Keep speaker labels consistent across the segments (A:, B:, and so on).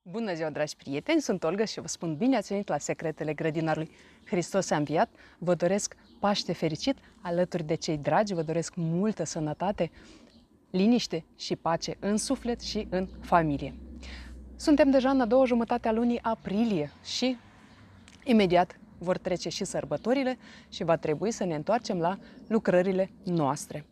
A: Bună ziua, dragi prieteni! Sunt Olga și vă spun bine ați venit la Secretele Grădinarului. Hristos a înviat! Vă doresc Paște fericit alături de cei dragi, vă doresc multă sănătate, liniște și pace în suflet și în familie. Suntem deja în a doua jumătate a lunii aprilie și imediat vor trece și sărbătorile și va trebui să ne întoarcem la lucrările noastre.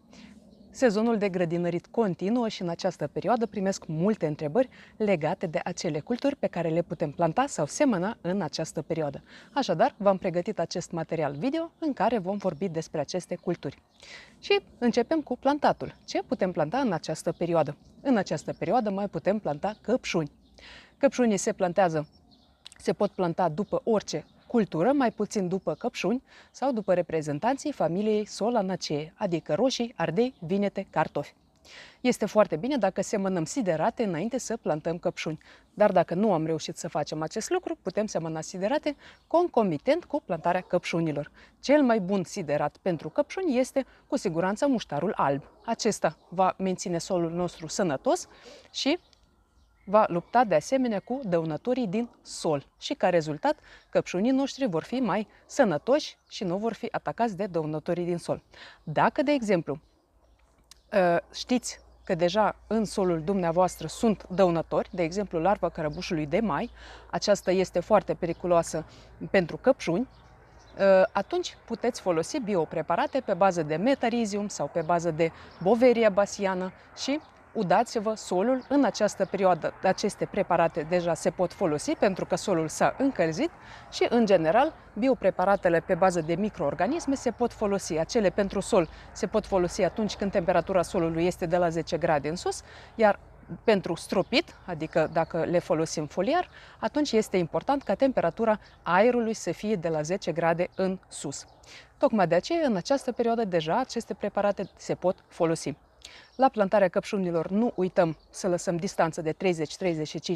A: Sezonul de grădinărit continuă și în această perioadă primesc multe întrebări legate de acele culturi pe care le putem planta sau semăna în această perioadă. Așadar, v-am pregătit acest material video în care vom vorbi despre aceste culturi. Și începem cu plantatul. Ce putem planta în această perioadă? În această perioadă mai putem planta căpșuni. Căpșunii se pot planta după orice cultură, mai puțin după căpșuni sau după reprezentanții familiei Solanaceae, adică roșii, ardei, vinete, cartofi. Este foarte bine dacă semănăm siderate înainte să plantăm căpșuni. Dar dacă nu am reușit să facem acest lucru, putem semăna siderate concomitent cu plantarea căpșunilor. Cel mai bun siderat pentru căpșuni este cu siguranță muștarul alb. Acesta va menține solul nostru sănătos și va lupta de asemenea cu dăunătorii din sol și ca rezultat căpșunii noștri vor fi mai sănătoși și nu vor fi atacați de dăunătorii din sol. Dacă, de exemplu, știți că deja în solul dumneavoastră sunt dăunători, de exemplu larva cărăbușului de mai, aceasta este foarte periculoasă pentru căpșuni, atunci puteți folosi biopreparate pe bază de metarizium sau pe bază de boveria basiană și udați-vă solul în această perioadă. Aceste preparate deja se pot folosi pentru că solul s-a încălzit și, în general, biopreparatele pe bază de microorganisme se pot folosi. Acele pentru sol se pot folosi atunci când temperatura solului este de la 10 grade în sus, iar pentru stropit, adică dacă le folosim foliar, atunci este important ca temperatura aerului să fie de la 10 grade în sus. Tocmai de aceea, în această perioadă, deja aceste preparate se pot folosi. La plantarea căpșunilor nu uităm să lăsăm distanță de 30-35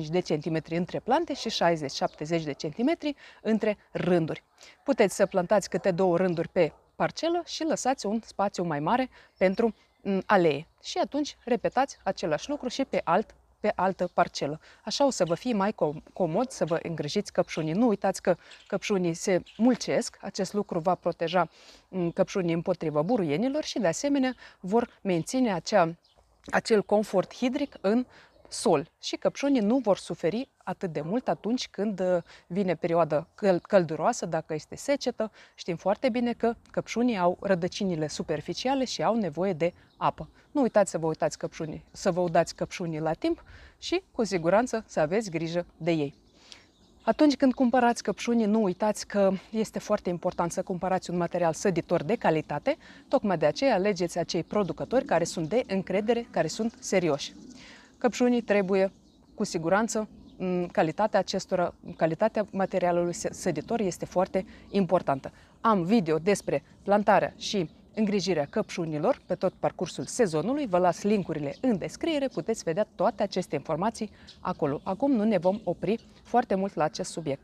A: de centimetri între plante și 60-70 de centimetri între rânduri. Puteți să plantați câte 2 rânduri pe parcelă și lăsați un spațiu mai mare pentru alee. Și atunci repetați același lucru și pe altă parcelă. Așa o să vă fie mai comod să vă îngrijiți căpșunii. Nu uitați că căpșunii se mulțesc, acest lucru va proteja căpșunii împotriva buruienilor și de asemenea vor menține acel confort hidric în sol și căpșunii nu vor suferi atât de mult atunci când vine perioada călduroasă, dacă este secetă. Știm foarte bine că căpșunii au rădăcinile superficiale și au nevoie de apă. Nu uitați să vă udați căpșunii la timp și cu siguranță să aveți grijă de ei. Atunci când cumpărați căpșunii, nu uitați că este foarte important să cumpărați un material săditor de calitate, tocmai de aceea alegeți acei producători care sunt de încredere, care sunt serioși. Căpșunii trebuie, cu siguranță, calitatea materialului săditor este foarte importantă. Am video despre plantarea și îngrijirea căpșunilor pe tot parcursul sezonului. Vă las linkurile în descriere, puteți vedea toate aceste informații acolo. Acum nu ne vom opri foarte mult la acest subiect.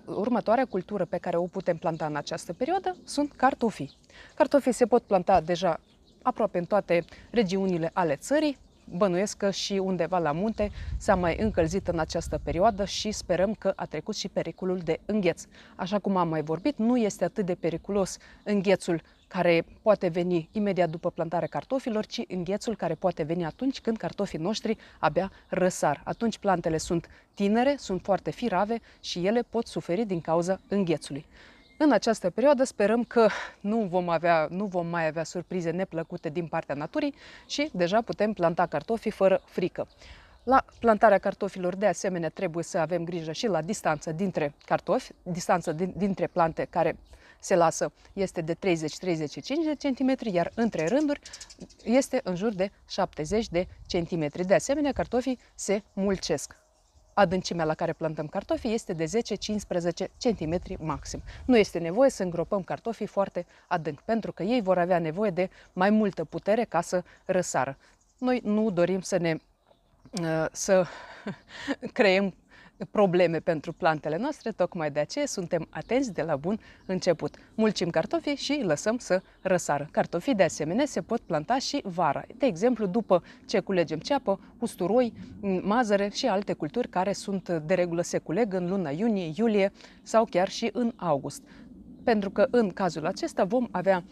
A: Următoarea cultură pe care o putem planta în această perioadă sunt cartofii. Cartofii se pot planta deja aproape în toate regiunile ale țării. Bănuiesc că și undeva la munte s-a mai încălzit în această perioadă și sperăm că a trecut și pericolul de îngheț. Așa cum am mai vorbit, nu este atât de periculos înghețul care poate veni imediat după plantarea cartofilor, ci înghețul care poate veni atunci când cartofii noștri abia răsar. Atunci plantele sunt tinere, sunt foarte firave și ele pot suferi din cauza înghețului. În această perioadă sperăm că nu vom mai avea surprize neplăcute din partea naturii și deja putem planta cartofii fără frică. La plantarea cartofilor, de asemenea, trebuie să avem grijă și la distanța dintre cartofi. Distanța dintre plante care se lasă este de 30-35 de centimetri, iar între rânduri este în jur de 70 de centimetri. De asemenea, cartofii se mulțesc. Adâncimea la care plantăm cartofii este de 10-15 cm maxim. Nu este nevoie să îngropăm cartofii foarte adânc, pentru că ei vor avea nevoie de mai multă putere ca să răsară. Noi nu dorim să creăm probleme pentru plantele noastre, tocmai de aceea suntem atenți de la bun început. Mulcim cartofii și îi lăsăm să răsară. Cartofii, de asemenea, se pot planta și vara. De exemplu, după ce culegem ceapă, usturoi, mazăre și alte culturi care sunt de regulă se culeg în luna iunie, iulie sau chiar și în august. Pentru că în cazul acesta vom avea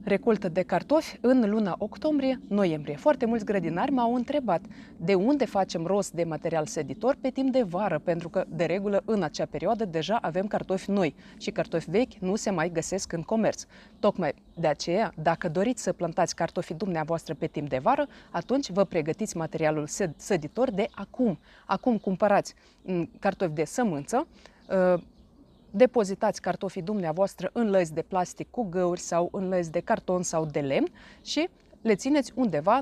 A: recoltă de cartofi în luna octombrie-noiembrie. Foarte mulți grădinari m-au întrebat de unde facem rost de material seditor pe timp de vară, pentru că de regulă în acea perioadă deja avem cartofi noi și cartofi vechi nu se mai găsesc în comerț. Tocmai de aceea, dacă doriți să plantați cartofii dumneavoastră pe timp de vară, atunci vă pregătiți materialul seditor de acum. Acum cumpărați cartofi de sămânță, depozitați cartofii dumneavoastră în lăzi de plastic cu găuri sau în lăzi de carton sau de lemn și le țineți undeva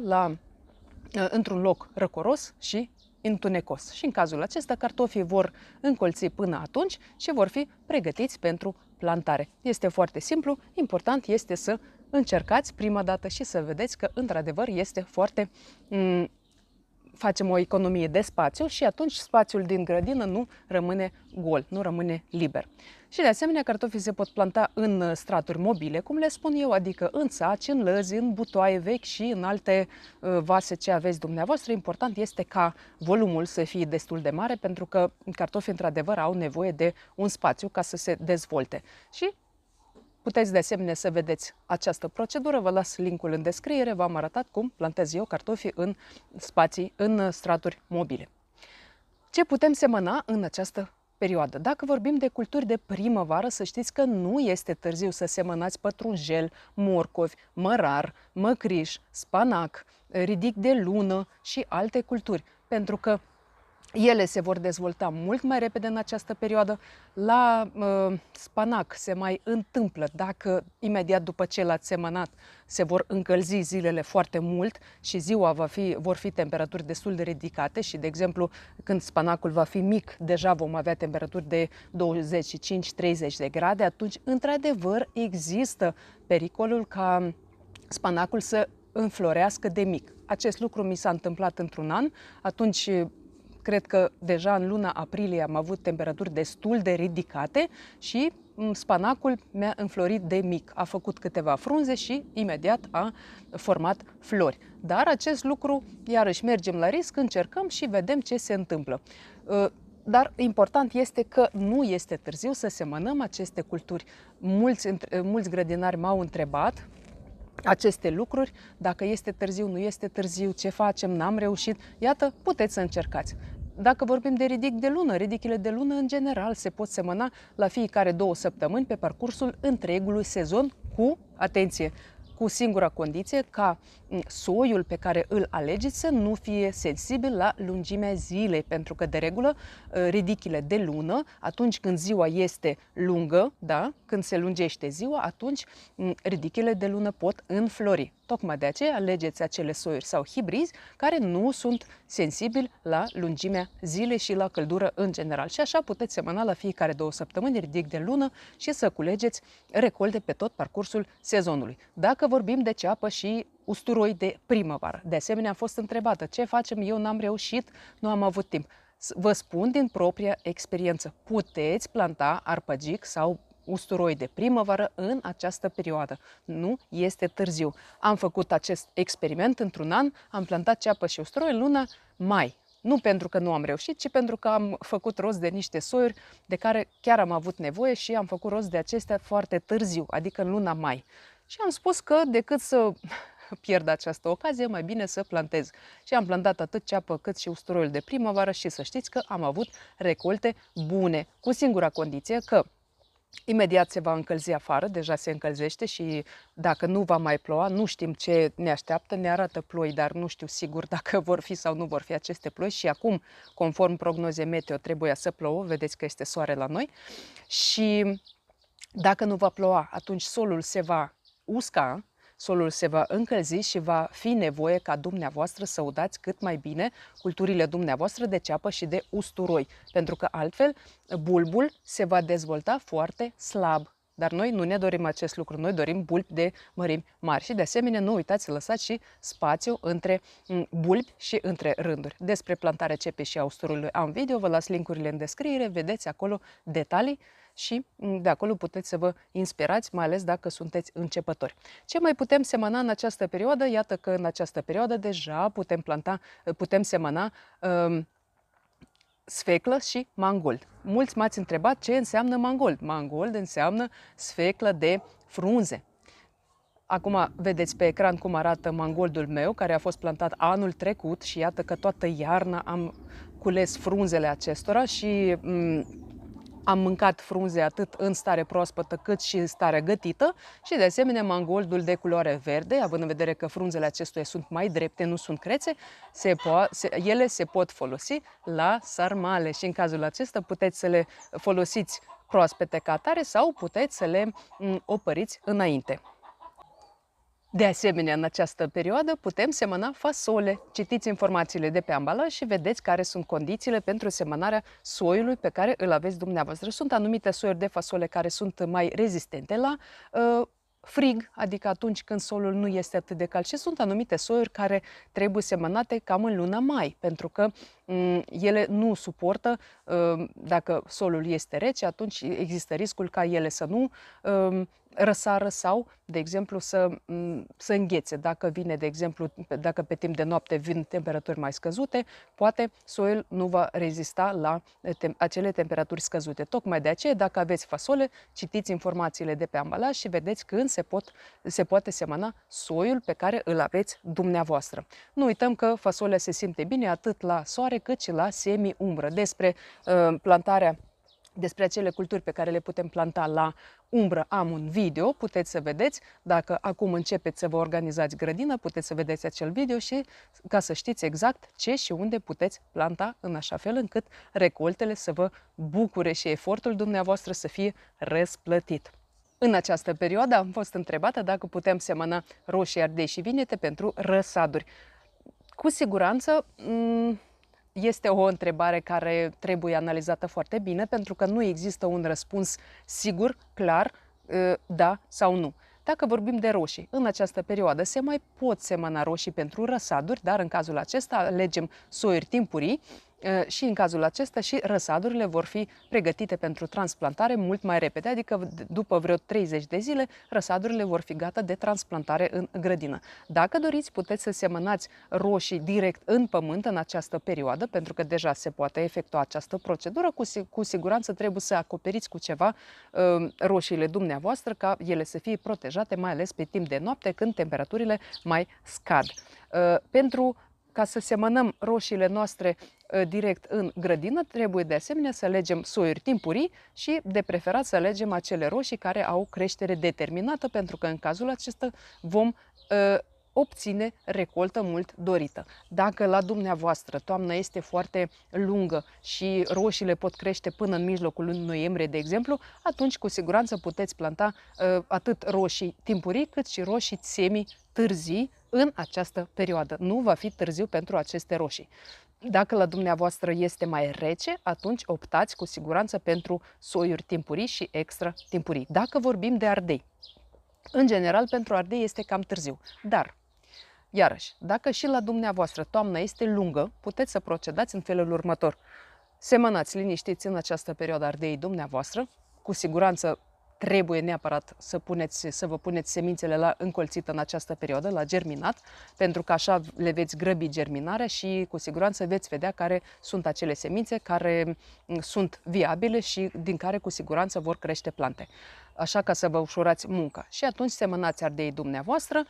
A: într-un loc răcoros și întunecos. Și în cazul acesta cartofii vor încolți până atunci și vor fi pregătiți pentru plantare. Este foarte simplu, important este să încercați prima dată și să vedeți că într-adevăr este foarte facem o economie de spațiu și atunci spațiul din grădină nu rămâne gol, nu rămâne liber. Și de asemenea, cartofii se pot planta în straturi mobile, cum le spun eu, adică în saci, în lăzi, în butoaie vechi și în alte vase ce aveți dumneavoastră. Important este ca volumul să fie destul de mare, pentru că cartofii într-adevăr au nevoie de un spațiu ca să se dezvolte. Și puteți de asemenea să vedeți această procedură, vă las linkul în descriere, v-am arătat cum plantez eu cartofii în spații, în straturi mobile. Ce putem semăna în această perioadă? Dacă vorbim de culturi de primăvară, să știți că nu este târziu să semănați pătrunjel, morcovi, mărar, măcriș, spanac, ridic de lună și alte culturi, pentru că ele se vor dezvolta mult mai repede în această perioadă. La spanac se mai întâmplă, dacă imediat după ce l-ați semănat se vor încălzi zilele foarte mult și ziua vor fi temperaturi destul de ridicate și, de exemplu, când spanacul va fi mic, deja vom avea temperaturi de 25-30 de grade, atunci, într-adevăr, există pericolul ca spanacul să înflorească de mic. Acest lucru mi s-a întâmplat într-un an, atunci cred că deja în luna aprilie am avut temperaturi destul de ridicate și spanacul mi-a înflorit de mic. A făcut câteva frunze și imediat a format flori. Dar acest lucru, iarăși mergem la risc, încercăm și vedem ce se întâmplă. Dar important este că nu este târziu să semănăm aceste culturi. Mulți grădinari m-au întrebat aceste lucruri, dacă este târziu, nu este târziu, ce facem, n-am reușit. Iată, puteți să încercați. Dacă vorbim de ridic de lună, ridichile de lună în general se pot semăna la fiecare 2 săptămâni pe parcursul întregului sezon cu, atenție, cu singura condiție ca soiul pe care îl alegeți să nu fie sensibil la lungimea zilei, pentru că de regulă ridichile de lună, atunci când ziua este lungă, da, când se lungește ziua, atunci ridichile de lună pot înflori. Tocmai de aceea alegeți acele soiuri sau hibrizi care nu sunt sensibili la lungimea zilei și la căldură în general. Și așa puteți semăna la fiecare 2 săptămâni ridic de lună și să culegeți recolte pe tot parcursul sezonului. Dacă vorbim de ceapă și usturoi de primăvară, de asemenea am fost întrebată ce facem, eu n-am reușit, nu am avut timp. Vă spun din propria experiență, puteți planta arpăgic sau usturoi de primăvară în această perioadă. Nu este târziu. Am făcut acest experiment într-un an, am plantat ceapă și usturoi în luna mai. Nu pentru că nu am reușit, ci pentru că am făcut rost de niște soiuri de care chiar am avut nevoie și am făcut rost de acestea foarte târziu, adică în luna mai. Și am spus că decât să pierd această ocazie, mai bine să plantez. Și am plantat atât ceapă cât și usturoiul de primăvară și să știți că am avut recolte bune, cu singura condiție că imediat se va încălzi afară, deja se încălzește și dacă nu va mai ploua, nu știm ce ne așteaptă, ne arată ploi, dar nu știu sigur dacă vor fi sau nu vor fi aceste ploi și acum, conform prognozei meteo, trebuia să plouă, vedeți că este soare la noi și dacă nu va ploua, atunci solul se va usca, solul se va încălzi și va fi nevoie ca dumneavoastră să udați cât mai bine culturile dumneavoastră de ceapă și de usturoi, pentru că altfel bulbul se va dezvolta foarte slab. Dar noi nu ne dorim acest lucru, noi dorim bulbi de mărimi mari și de asemenea nu uitați să lăsați și spațiu între bulbi și între rânduri. Despre plantarea cepei și a usturului am video, vă las linkurile în descriere, vedeți acolo detalii și de acolo puteți să vă inspirați, mai ales dacă sunteți începători. Ce mai putem semăna în această perioadă? Iată că în această perioadă deja putem semăna sfeclă și mangold. Mulți m-ați întrebat ce înseamnă mangold. Mangold înseamnă sfeclă de frunze. Acum vedeți pe ecran cum arată mangoldul meu, care a fost plantat anul trecut și iată că toată iarna am cules frunzele acestora și am mâncat frunze atât în stare proaspătă cât și în stare gătită și de asemenea mangoldul de culoare verde, având în vedere că frunzele acestuia sunt mai drepte, nu sunt crețe, ele se pot folosi la sarmale și în cazul acesta puteți să le folosiți proaspete ca atare sau puteți să le opăriți înainte. De asemenea, în această perioadă putem semăna fasole. Citiți informațiile de pe ambalaj și vedeți care sunt condițiile pentru semănarea soiului pe care îl aveți dumneavoastră. Sunt anumite soiuri de fasole care sunt mai rezistente la frig, adică atunci când solul nu este atât de cald, și sunt anumite soiuri care trebuie semănate cam în luna mai, pentru că ele nu suportă, dacă solul este rece, atunci există riscul ca ele să nu răsară sau, de exemplu, să înghețe. Dacă vine, de exemplu, dacă pe timp de noapte vin temperaturi mai scăzute, poate soiul nu va rezista la acele temperaturi scăzute. Tocmai de aceea, dacă aveți fasole, citiți informațiile de pe ambalaj și vedeți când se poate semăna soiul pe care îl aveți dumneavoastră. Nu uităm că fasolea se simte bine atât la soare cât și la semi-umbră. Despre acele culturi pe care le putem planta la umbră am un video, puteți să vedeți. Dacă acum începeți să vă organizați grădină, puteți să vedeți acel video și ca să știți exact ce și unde puteți planta, în așa fel încât recoltele să vă bucure și efortul dumneavoastră să fie răsplătit. În această perioadă am fost întrebată dacă putem semăna roșii, ardei și vinete pentru răsaduri. Cu siguranță este o întrebare care trebuie analizată foarte bine, pentru că nu există un răspuns sigur, clar, da sau nu. Dacă vorbim de roșii, în această perioadă se mai pot semăna roșii pentru răsaduri, dar în cazul acesta alegem soiuri timpurii și în cazul acesta și răsadurile vor fi pregătite pentru transplantare mult mai repede, adică după vreo 30 de zile răsadurile vor fi gata de transplantare în grădină. Dacă doriți, puteți să semănați roșii direct în pământ în această perioadă, pentru că deja se poate efectua această procedură. Cu siguranță trebuie să acoperiți cu ceva roșiile dumneavoastră ca ele să fie protejate, mai ales pe timp de noapte când temperaturile mai scad. Ca să semănăm roșiile noastre direct în grădină, trebuie de asemenea să alegem soiuri timpurii și de preferat să alegem acele roșii care au creștere determinată, pentru că în cazul acesta vom obține recoltă mult dorită. Dacă la dumneavoastră toamna este foarte lungă și roșiile pot crește până în mijlocul lunii noiembrie, de exemplu, atunci cu siguranță puteți planta atât roșii timpurii cât și roșii semi-târzii în această perioadă. Nu va fi târziu pentru aceste roșii. Dacă la dumneavoastră este mai rece, atunci optați cu siguranță pentru soiuri timpurii și extra timpurii. Dacă vorbim de ardei, în general pentru ardei este cam târziu, dar iarăși, dacă și la dumneavoastră toamna este lungă, puteți să procedați în felul următor. Semănați liniștiți în această perioadă ardeii dumneavoastră, cu siguranță trebuie neapărat să vă puneți semințele la încolțit în această perioadă, la germinat, pentru că așa le veți grăbi germinarea și cu siguranță veți vedea care sunt acele semințe care sunt viabile și din care cu siguranță vor crește plante. Așa ca să vă ușurați munca. Și atunci semănați ardeii dumneavoastră,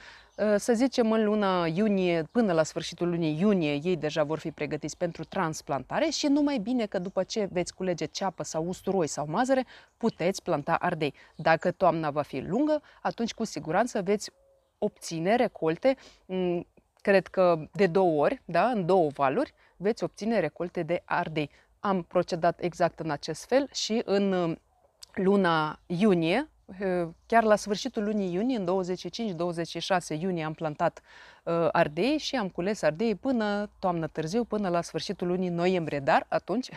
A: să zicem în luna iunie, până la sfârșitul lunii iunie, ei deja vor fi pregătiți pentru transplantare și numai bine că după ce veți culege ceapă sau usturoi sau mazăre, puteți planta ardei. Dacă toamna va fi lungă, atunci cu siguranță veți obține recolte, cred că de 2 ori, da, în 2 valuri, veți obține recolte de ardei. Am procedat exact în acest fel și în luna iunie, chiar la sfârșitul lunii iunie, în 25-26 iunie am plantat ardei și am cules ardei până toamnă târziu, până la sfârșitul lunii noiembrie. Dar atunci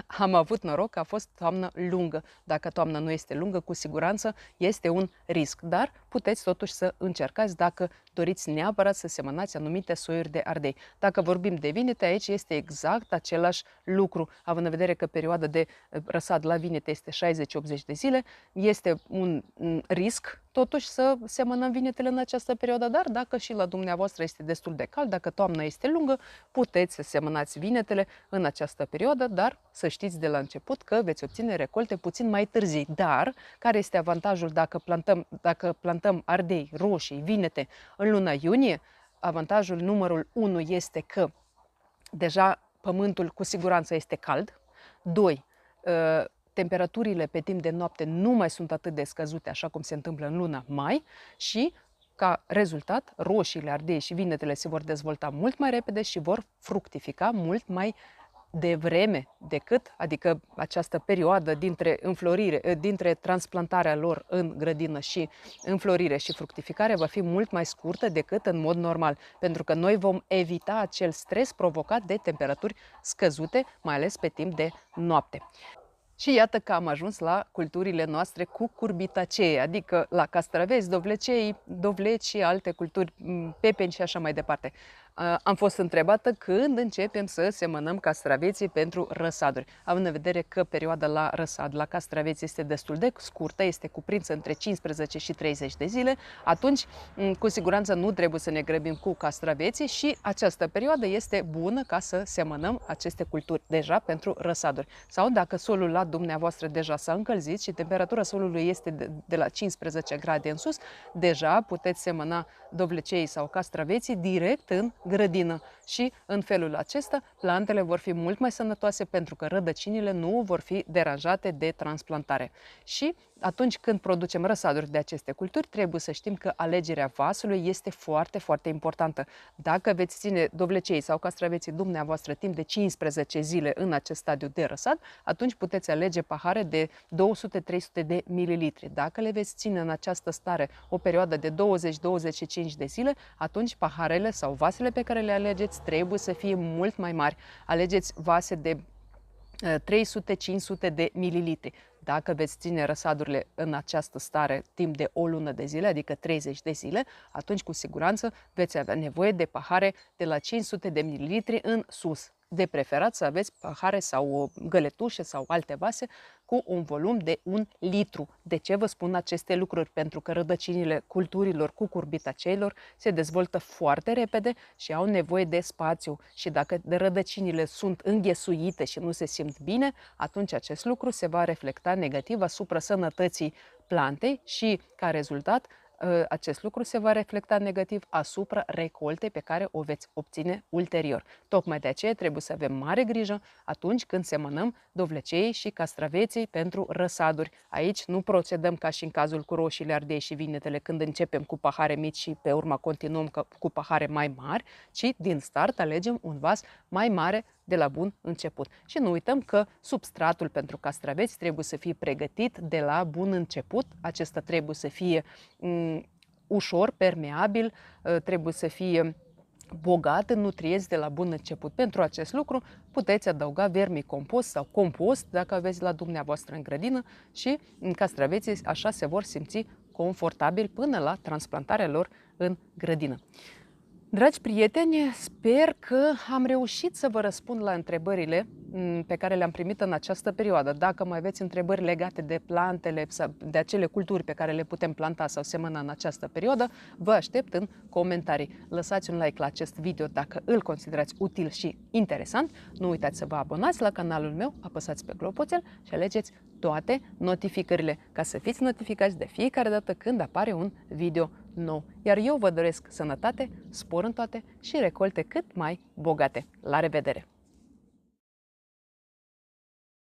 A: Am avut noroc că a fost toamnă lungă. Dacă toamna nu este lungă, cu siguranță este un risc, dar puteți totuși să încercați dacă doriți neapărat să semănați anumite soiuri de ardei. Dacă vorbim de vinete, aici este exact același lucru, având în vedere că perioada de răsad la vinete este 60-80 de zile, este un risc totuși să semănăm vinetele în această perioadă, dar dacă și la dumneavoastră este destul de cald, dacă toamna este lungă, puteți să semănați vinetele în această perioadă, dar să știți de la început că veți obține recolte puțin mai târzii. Dar care este avantajul dacă plantăm ardei, roșii, vinete în luna iunie? Avantajul numărul 1 este că deja pământul cu siguranță este cald. 2. Temperaturile pe timp de noapte nu mai sunt atât de scăzute așa cum se întâmplă în luna mai și ca rezultat, roșiile, ardei și vinetele se vor dezvolta mult mai repede și vor fructifica mult mai devreme decât, adică această perioadă dintre transplantarea lor în grădină și înflorire și fructificare va fi mult mai scurtă decât în mod normal, pentru că noi vom evita acel stres provocat de temperaturi scăzute, mai ales pe timp de noapte. Și iată că am ajuns la culturile noastre cu curbitacee, adică la castraveți, dovleci și alte culturi, pepeni și așa mai departe. Am fost întrebată când începem să semănăm castraveții pentru răsaduri. Având în vedere că perioada la răsad, la castraveți este destul de scurtă, este cuprinsă între 15 și 30 de zile, atunci cu siguranță nu trebuie să ne grăbim cu castraveții și această perioadă este bună ca să semănăm aceste culturi deja pentru răsaduri. Sau dacă solul la dumneavoastră deja s-a încălzit și temperatura solului este de la 15 grade în sus, deja puteți semăna dovlecei sau castraveții direct în grădină și în felul acesta plantele vor fi mult mai sănătoase pentru că rădăcinile nu vor fi deranjate de transplantare. Și atunci când producem răsaduri de aceste culturi, trebuie să știm că alegerea vasului este foarte, foarte importantă. Dacă veți ține dovlecei sau castraveții dumneavoastră timp de 15 zile în acest stadiu de răsad, atunci puteți alege pahare de 200-300 de mililitri. Dacă le veți ține în această stare o perioadă de 20-25 de zile, atunci paharele sau vasele pe care le alegeți trebuie să fie mult mai mari. Alegeți vase de 300-500 de mililitri. Dacă veți ține răsadurile în această stare timp de o lună de zile, adică 30 de zile, atunci cu siguranță veți avea nevoie de pahare de la 500 de mililitri în sus. De preferat să aveți pahare sau găletușe sau alte vase cu un volum de 1 litru. De ce vă spun aceste lucruri? Pentru că rădăcinile culturilor cu curbitaceilor se dezvoltă foarte repede și au nevoie de spațiu. Și dacă rădăcinile sunt înghesuite și nu se simt bine, atunci acest lucru se va reflecta negativ asupra sănătății plantei și, ca rezultat, acest lucru se va reflecta negativ asupra recoltei pe care o veți obține ulterior. Tocmai de aceea trebuie să avem mare grijă atunci când semănăm dovlecei și castraveții pentru răsaduri. Aici nu procedăm ca și în cazul cu roșiile, ardei și vinetele, când începem cu pahare mici și pe urmă continuăm cu pahare mai mari, ci din start alegem un vas mai mare de la bun început. Și nu uităm că substratul pentru castraveți trebuie să fie pregătit de la bun început. Acesta trebuie să fie ușor, permeabil, trebuie să fie bogat în nutrienți de la bun început. Pentru acest lucru puteți adăuga vermicompost sau compost dacă aveți la dumneavoastră în grădină și castraveții așa se vor simți confortabil până la transplantarea lor în grădină. Dragi prieteni, sper că am reușit să vă răspund la întrebările pe care le-am primit în această perioadă. Dacă mai aveți întrebări legate de plantele sau de acele culturi pe care le putem planta sau semăna în această perioadă, vă aștept în comentarii. Lăsați un like la acest video dacă îl considerați util și interesant. Nu uitați să vă abonați la canalul meu, apăsați pe clopoțel și alegeți toate notificările ca să fiți notificați de fiecare dată când apare un video nou. Iar eu vă doresc sănătate, spor în toate și recolte cât mai bogate. La revedere!